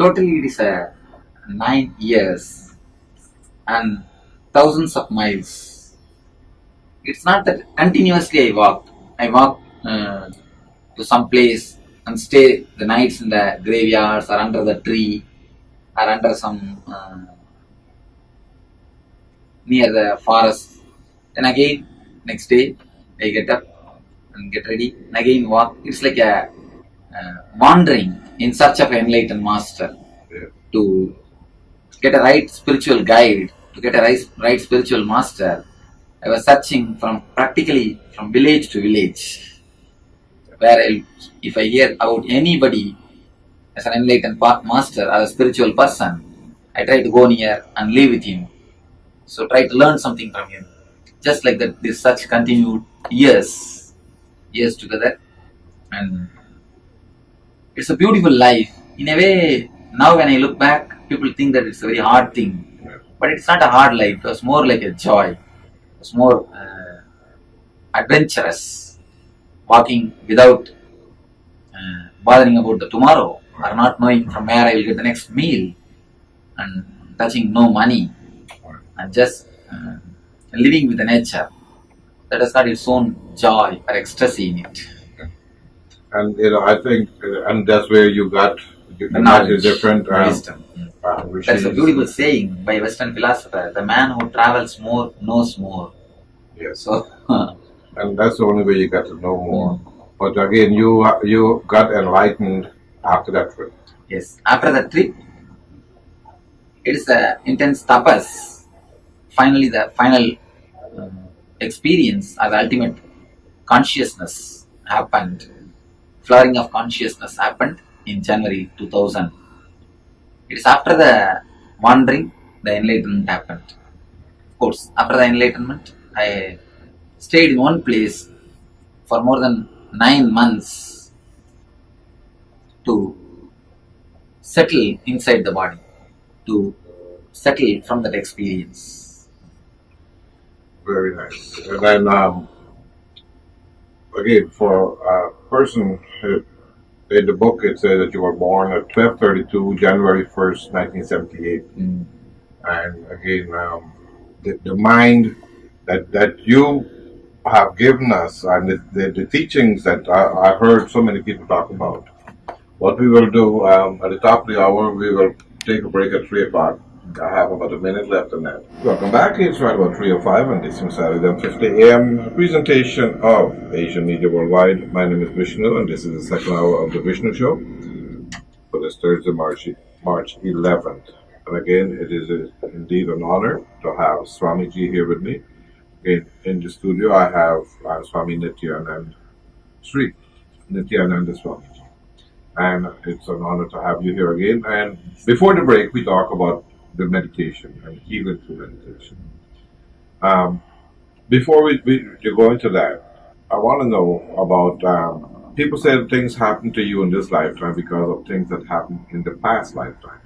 Totally, it is a 9 years and thousands of miles. It's not that continuously I walk. I walk to some place and stay the nights in the graveyards or under the tree or under some near the forest. Then again, next day, I get up and get ready and again walk. It's like a wandering in search of an enlightened master to get a right spiritual guide, to get a right spiritual master. I was searching from practically from village to village, where if I hear about anybody as an enlightened master or a spiritual person, I try to go near and live with him. So try to learn something from him. Just like that, this such continued years together, and it's a beautiful life. In a way, now when I look back, people think that it's a very hard thing, but it's not a hard life. It was more like a joy. It was more adventurous, walking without bothering about the tomorrow or not knowing from where I will get the next meal and touching no money and just living with the nature. That has got its own joy or ecstasy in it. And I think, and that's where you can imagine different wisdom. That's a beautiful saying by a Western philosopher: "The man who travels more knows more." Yes. So, and that's the only way you get to know more. But again, you got enlightened after that trip. Yes, after that trip, it is the intense tapas. Finally, the final experience or the ultimate consciousness happened. Flowering of consciousness happened in January 2000. It is after the wandering, the enlightenment happened. Of course, after the enlightenment, I stayed in one place for more than 9 months to settle inside the body, to settle from that experience. Very nice. And then, again, for a person, in the book it says that you were born at 12:32, January 1st, 1978. And again, the mind that you have given us and the teachings that I heard so many people talk about. What we will do at the top of the hour, we will take a break at 3 o'clock. I have about a minute left on that. Welcome back. It's right about 3:05 on this Saturday, 50 a.m. presentation of Asian Media Worldwide. My name is Vishnu, and this is the second hour of the Vishnu Show for this Thursday, March 11th. And again, it is indeed an honor to have Swamiji here with me. Again, in the studio, I have Swami Nityanand Sri Nityananda Swamiji. And it's an honor to have you here again. And before the break, we talk about the meditation and healing through meditation. Before we go into that, I want to know about people say that things happen to you in this lifetime because of things that happened in the past lifetime.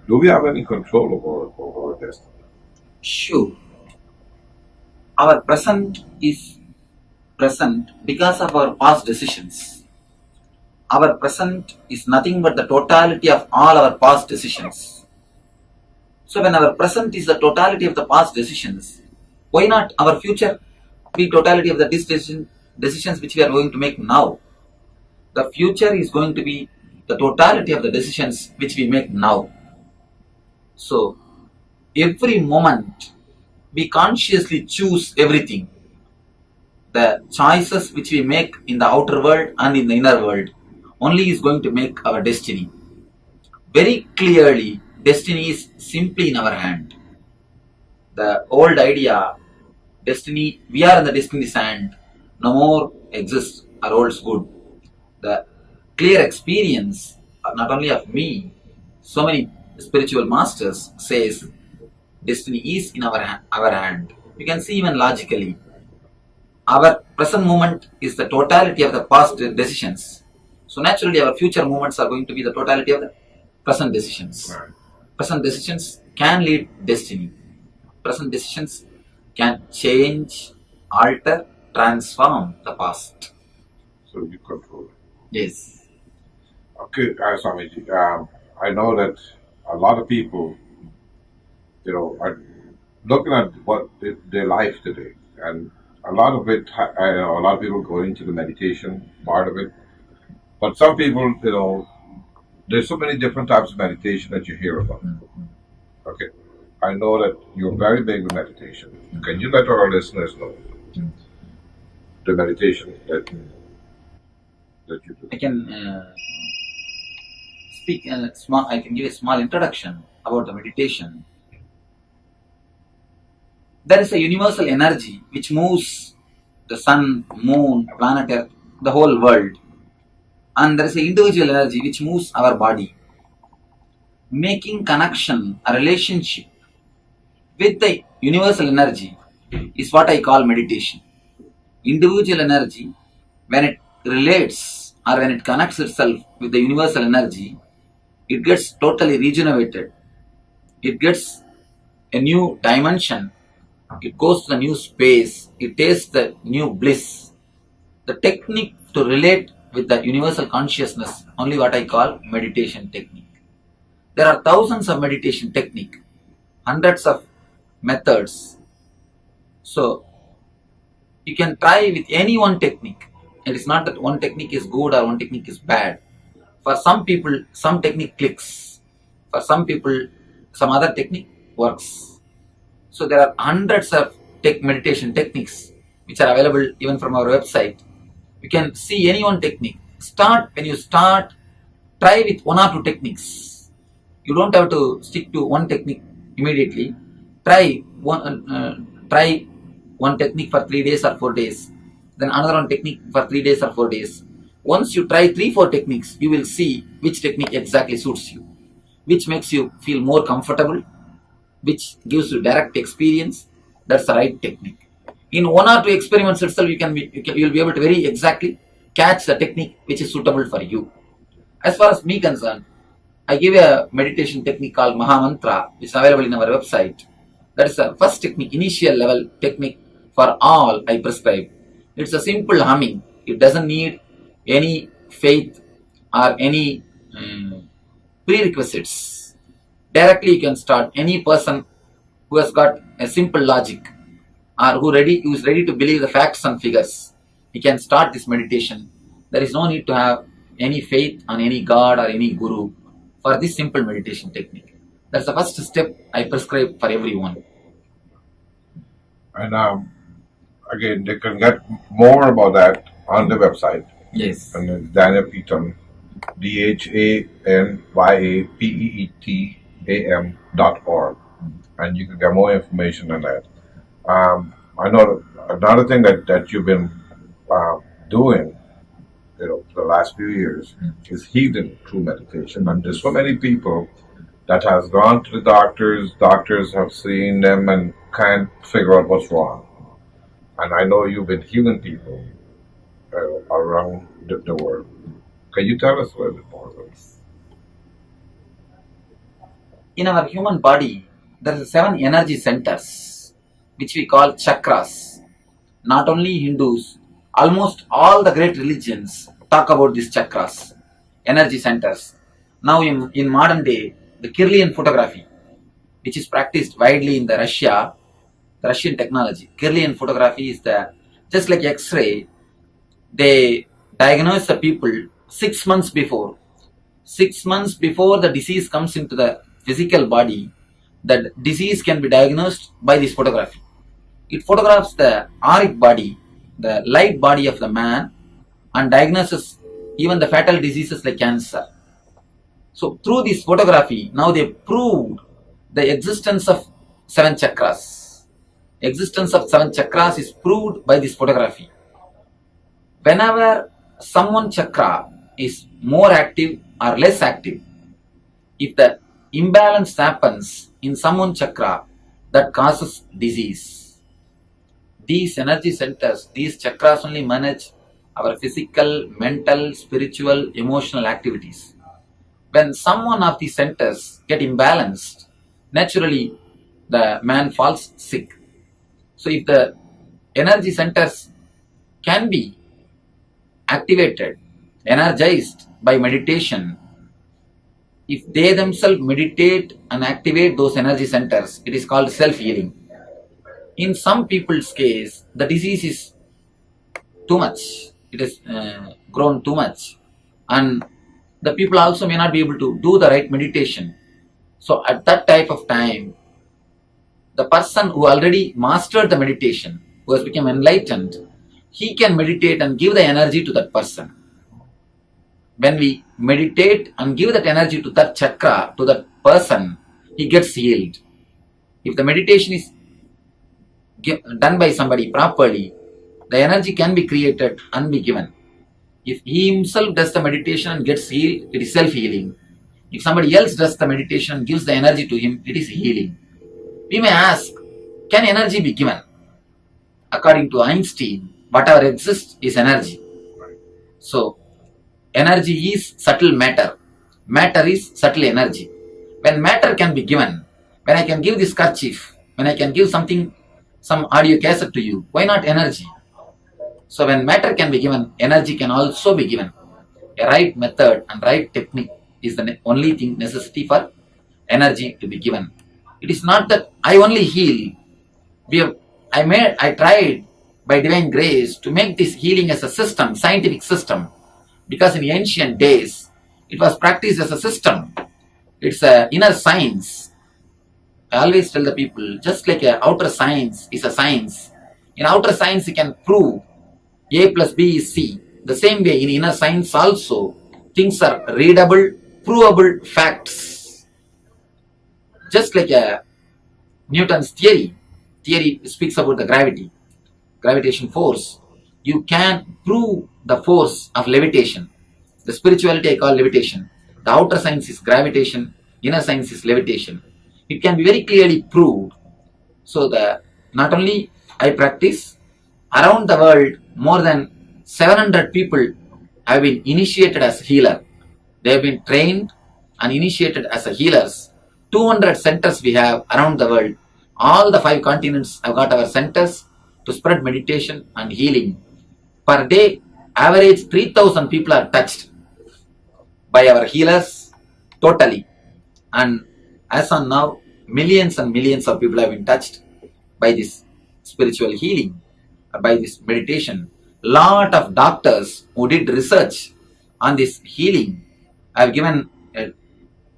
Do we have any control over our destiny? Sure. Our present is present because of our past decisions. Our present is nothing but the totality of all our past decisions. So when our present is the totality of the past decisions, why not our future be totality of the decisions which we are going to make now? The future is going to be the totality of the decisions which we make now. So every moment we consciously choose everything. The choices which we make in the outer world and in the inner world only is going to make our destiny. Very clearly, destiny is simply in our hand. The old idea, destiny, we are in the destiny's hand, no more exists or holds good. The clear experience, not only of me, so many spiritual masters says, destiny is in our hand. You can see even logically. Our present moment is the totality of the past decisions. So naturally our future moments are going to be the totality of the present decisions. Right. Present decisions can lead destiny. Present decisions can change, alter, transform the past. So you control it. Yes. Okay, Swamiji. I know that a lot of people, are looking at their life today, and a lot of it, I know a lot of people go into the meditation part of it, but some people, there's so many different types of meditation that you hear about. Okay, I know that you're very big with meditation. Can you let our listeners know the meditation that you do? I can speak small. I can give a small introduction about the meditation. There is a universal energy which moves the sun, moon, planet Earth, the whole world, and there is an individual energy which moves our body. Making connection, a relationship with the universal energy is what I call meditation. Individual energy, when it relates or when it connects itself with the universal energy, it gets totally regenerated. It gets a new dimension. It goes to the new space. It tastes the new bliss. The technique to relate with the universal consciousness, only what I call meditation technique. There are thousands of meditation technique, hundreds of methods. So you can try with any one technique. It is not that one technique is good or one technique is bad. For some people, some technique clicks. For some people, some other technique works. So there are hundreds of meditation techniques which are available even from our website. You can see any one technique. When you start, try with one or two techniques. You don't have to stick to one technique immediately. Try one technique for 3 days or 4 days, then another one technique for 3 days or 4 days. Once you try 3-4 techniques, you will see which technique exactly suits you, which makes you feel more comfortable, which gives you direct experience. That's the right technique. In one or two experiments itself, you'll be able to very exactly catch the technique which is suitable for you. As far as me concerned, I give a meditation technique called Mahamantra, which is available in our website. That is the first technique, initial level technique for all I prescribe. It's a simple humming. It doesn't need any faith or any prerequisites. Directly you can start. Any person who has got a simple logic or who is ready to believe the facts and figures, he can start this meditation. There is no need to have any faith on any god or any guru for this simple meditation technique. That's the first step I prescribe for everyone. And again, they can get more about that on the website. Yes. And it's Dhanyapeetam, DHANYAPEETAM.org. And you can get more information on that. I know another thing that you've been doing, for the last few years, is healing through meditation. And there's so many people that has gone to the doctors. Doctors have seen them and can't figure out what's wrong. And I know you've been healing people around the world. Can you tell us a little bit more about this? In our human body, there are 7 energy centers, which we call chakras. Not only Hindus, almost all the great religions talk about these chakras, energy centers. Now in modern day, the Kirlian photography, which is practiced widely in the Russian technology. Kirlian photography is just like X-ray. They diagnose the people 6 months before. 6 months before the disease comes into the physical body, the disease can be diagnosed by this photography. It photographs the auric body, the light body of the man, and diagnoses even the fatal diseases like cancer. So through this photography, now they proved the existence of 7 chakras. Existence of 7 chakras is proved by this photography. Whenever someone chakra is more active or less active, if the imbalance happens in someone chakra, that causes disease. These energy centers, these chakras only manage our physical, mental, spiritual, emotional activities. When some one of these centers get imbalanced, naturally the man falls sick. So if the energy centers can be activated, energized by meditation, if they themselves meditate and activate those energy centers, it is called self-healing. In some people's case, the disease is too much. It has grown too much. And the people also may not be able to do the right meditation. So at that type of time, the person who already mastered the meditation, who has become enlightened, he can meditate and give the energy to that person. When we meditate and give that energy to that chakra, to that person, he gets healed. If the meditation is done by somebody properly, the energy can be created and be given. If he himself does the meditation and gets healed, it is self-healing. If somebody else does the meditation and gives the energy to him, it is healing. We may ask, can energy be given? According to Einstein, whatever exists is energy. So, energy is subtle matter. Matter is subtle energy. When matter can be given, when I can give this kerchief, when I can give something, some audio cassette to you, why not energy? So when matter can be given, energy can also be given. A right method and right technique is the only thing necessity for energy to be given. It is not that I only heal. I tried by divine grace to make this healing as a system, scientific system, because in ancient days it was practiced as a system. It's an inner science. I always tell the people, just like an outer science is a science. In outer science you can prove A plus B is C. The same way in inner science also, things are readable, provable facts. Just like Newton's theory speaks about the gravitation force. You can prove the force of levitation. The spirituality I call levitation. The outer science is gravitation, inner science is levitation. It can be very clearly proved. So not only I practice, around the world more than 700 people have been initiated as healer. They have been trained and initiated as a healers. 200 centers we have around the world. All the 5 continents have got our centers to spread meditation and healing. Per day, average 3,000 people are touched by our healers totally. And as on now, millions and millions of people have been touched by this spiritual healing, by this meditation. Lot of doctors who did research on this healing have given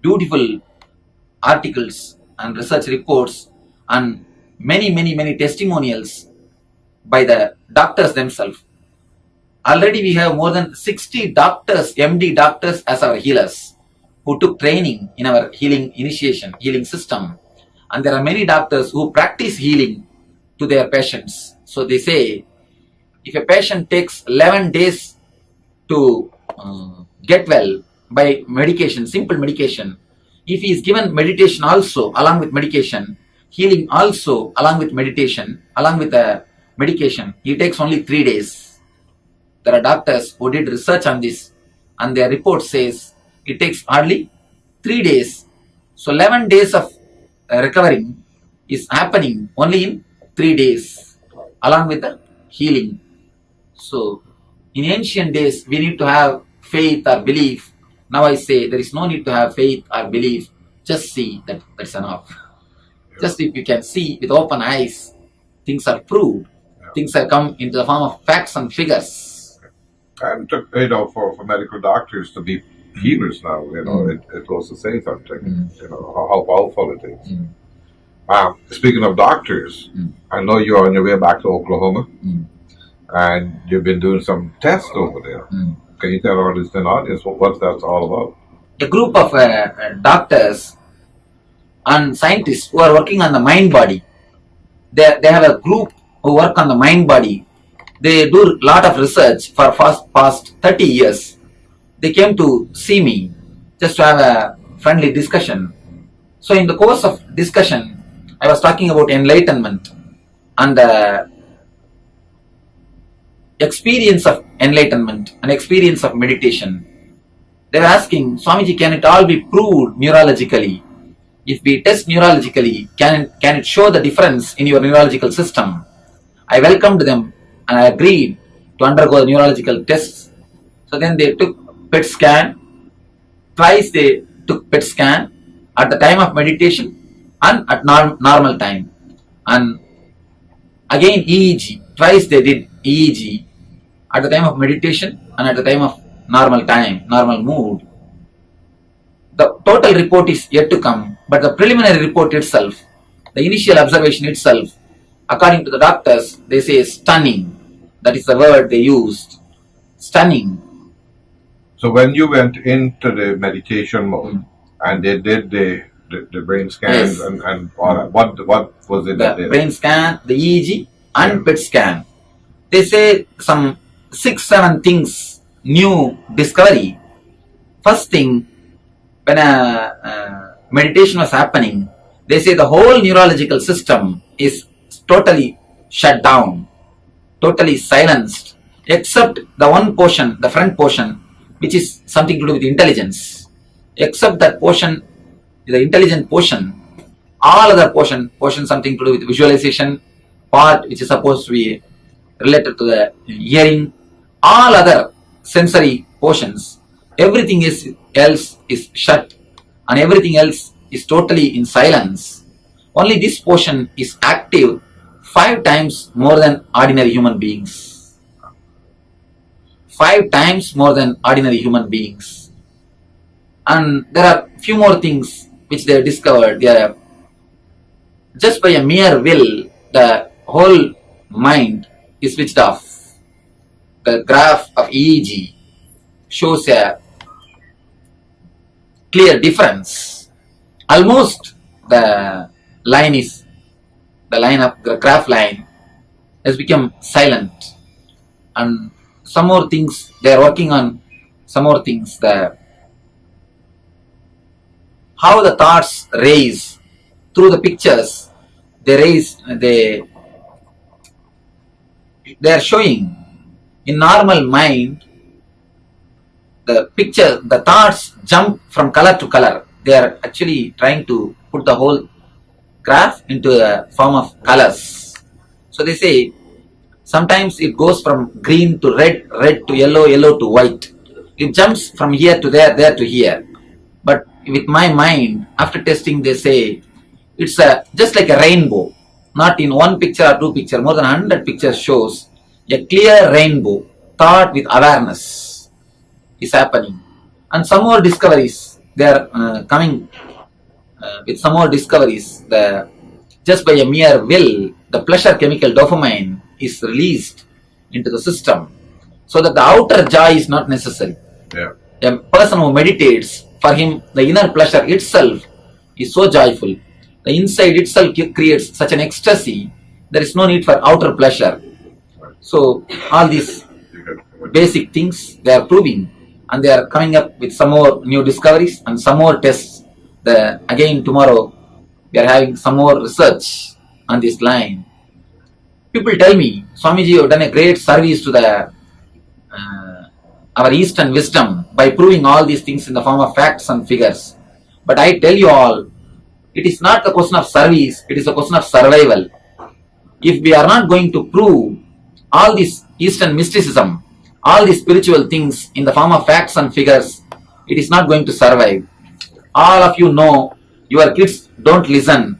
beautiful articles and research reports and many testimonials by the doctors themselves. Already we have more than 60 doctors, MD doctors as our healers who took training in our healing system. And there are many doctors who practice healing to their patients. So they say, if a patient takes 11 days to get well by medication, simple medication, if he is given meditation also along with medication, healing also along with meditation, along with the medication, he takes only 3 days. There are doctors who did research on this and their report says it takes hardly 3 days. So 11 days of recovering is happening only in 3 days along with the healing. So in ancient days we need to have faith or belief. Now I say there is no need to have faith or belief. Just see that's enough. Just if you can see with open eyes, things are proved. Things have come into the form of facts and figures. And for medical doctors to be healers now, it goes to say something. How powerful it is. Speaking of doctors, I know you're on your way back to Oklahoma, and you've been doing some tests over there. Can you tell our listening audience what that's all about? A group of doctors and scientists who are working on the mind-body. They have a group who work on the mind-body. They do a lot of research for past 30 years. They came to see me just to have a friendly discussion. So in the course of discussion, I was talking about enlightenment and the experience of enlightenment and experience of meditation. They were asking, Swamiji, can it all be proved neurologically? If we test neurologically, can it show the difference in your neurological system? I welcomed them and I agreed to undergo the neurological tests. So then they took PET scan. Twice they took PET scan at the time of meditation and at normal time. And again EEG, twice they did EEG at the time of meditation and at the time of normal time, normal mood. The total report is yet to come, but the preliminary report itself, the initial observation itself, according to the doctors, they say stunning. That is the word they used. Stunning. So when you went into the meditation mode and they did the brain scans Yes. and all that, what was it that The they brain scan, the EEG and PET scan. They say some 6-7 things, new discovery. First thing, when a meditation was happening, they say the whole neurological system is totally shut down, totally silenced, except the one portion, the front portion, which is something to do with intelligence. Except that portion, the intelligent portion, all other portion something to do with visualization, part which is supposed to be related to the hearing, all other sensory portions, everything else is shut and everything else is totally in silence. Only this portion is active 5 times more than ordinary human beings. 5 times more than ordinary human beings. And there are few more things which they have discovered. They are just by a mere will, the whole mind is switched off. The graph of EEG shows a clear difference. Almost the line of the graph line has become silent. And some more things, they are working on some more things. How the thoughts raise through the pictures, they are showing in normal mind, the thoughts jump from color to color. They are actually trying to put the whole graph into a form of colors. So they say sometimes it goes from green to red, red to yellow, yellow to white. It jumps from here to there, there to here. But with my mind, after testing, they say it's just like a rainbow. Not in one picture or 2 pictures, more than 100 pictures shows a clear rainbow, thought with awareness is happening. And some more discoveries, they are coming with some more discoveries. Just by a mere will, the pleasure chemical dopamine is released into the system so that the outer joy is not necessary. Yeah. A person who meditates, for him, the inner pleasure itself is so joyful. The inside itself creates such an ecstasy, there is no need for outer pleasure. So, all these basic things they are proving, and they are coming up with some more new discoveries and some more tests. Again, tomorrow, we are having some more research on this line. People tell me, Swamiji, you have done a great service to our Eastern wisdom by proving all these things in the form of facts and figures. But I tell you all, it is not a question of service, it is a question of survival. If we are not going to prove all this Eastern mysticism, all these spiritual things in the form of facts and figures, it is not going to survive. All of you know your kids don't listen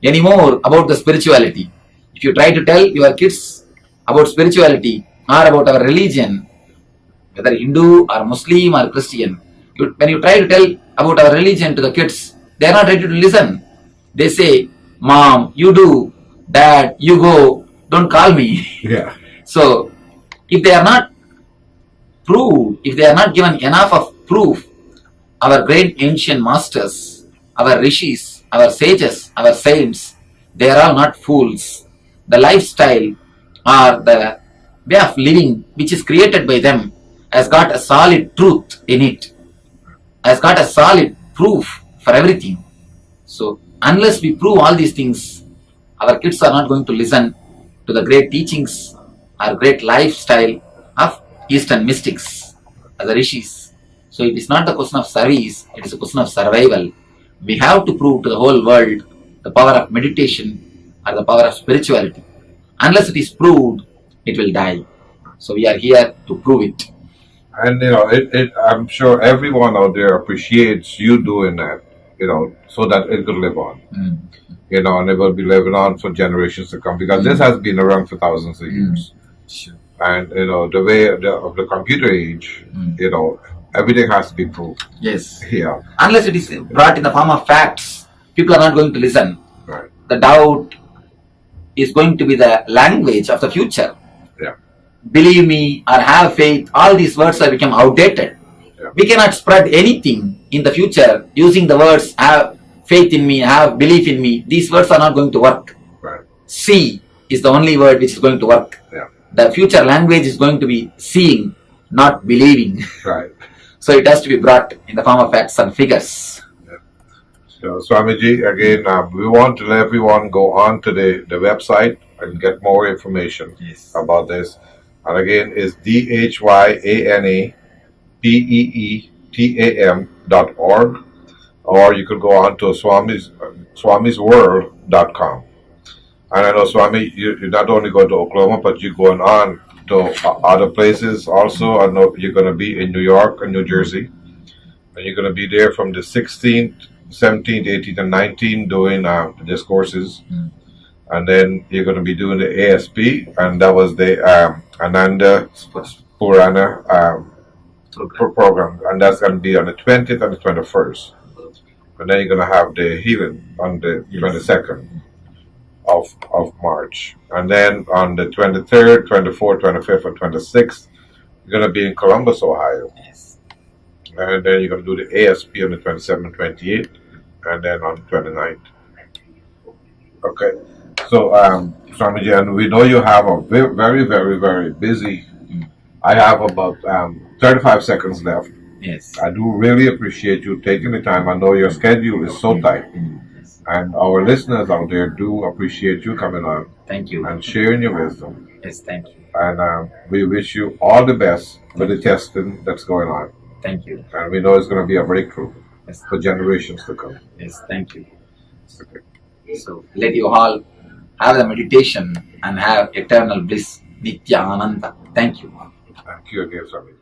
anymore about the spirituality. If you try to tell your kids about spirituality or about our religion, whether Hindu or Muslim or Christian, when you try to tell about our religion to the kids, they are not ready to listen. They say, Mom, you do, Dad, you go, don't call me. Yeah. So, if they are not proved, if they are not given enough of proof, our great ancient masters, our rishis, our sages, our saints, they are all not fools. The lifestyle or the way of living which is created by them has got a solid truth in it, has got a solid proof for everything. So, unless we prove all these things, our kids are not going to listen to the great teachings or great lifestyle of Eastern mystics, as the rishis. So, it is not a question of service, it is a question of survival. We have to prove to the whole world the power of meditation or the power of spirituality. Unless it is proved, it will die. So, we are here to prove it. And I'm sure everyone out there appreciates you doing that, so that it could live on. And it will be living on for generations to come because this has been around for thousands of years. Sure. And the way of the computer age, everything has to be proved. Yes. Yeah. Unless it is brought in the form of facts, people are not going to listen. Right. The doubt is going to be the language of the future. Yeah. Believe me or have faith, all these words have become outdated. Yeah. We cannot spread anything in the future using the words have faith in me, have belief in me. These words are not going to work. Right. See is the only word which is going to work. Yeah. The future language is going to be seeing, not believing. Right. So it has to be brought in the form of facts and figures. So, Swamiji, again, we want to let everyone go on to the website and get more information about this. And again, it's DHYANAPEETAM.org, or you could go on to swamisworld.com. And I know, Swami, you not only go to Oklahoma, but you're going on to other places also. I know you're going to be in New York and New Jersey. And you're going to be there from the 16th, 17th, 18th, and 19th doing discourses. And then you're going to be doing the ASP, and that was the Ananda Purana program. And that's going to be on the 20th and the 21st. And then you're going to have the healing on the 22nd. Of March. And then on the 23rd, 24th, 25th, and 26th, you're going to be in Columbus, Ohio. Yes. And then you're going to do the ASP on the 27th, 28th, and then on the 29th. Okay. So, Swamiji, and we know you have a very, very, very busy. I have about 35 seconds left. Yes. I do really appreciate you taking the time. I know your schedule is so tight. And our listeners out there do appreciate you coming on. Thank you. And sharing your wisdom. Yes, thank you. And we wish you all the best with the testing that's going on. Thank you. And we know it's going to be a breakthrough Yes. for generations to come. Yes, thank you. Okay. So let you all have the meditation and have eternal bliss, Nitya Ananda. Thank you. Thank you again, Swami.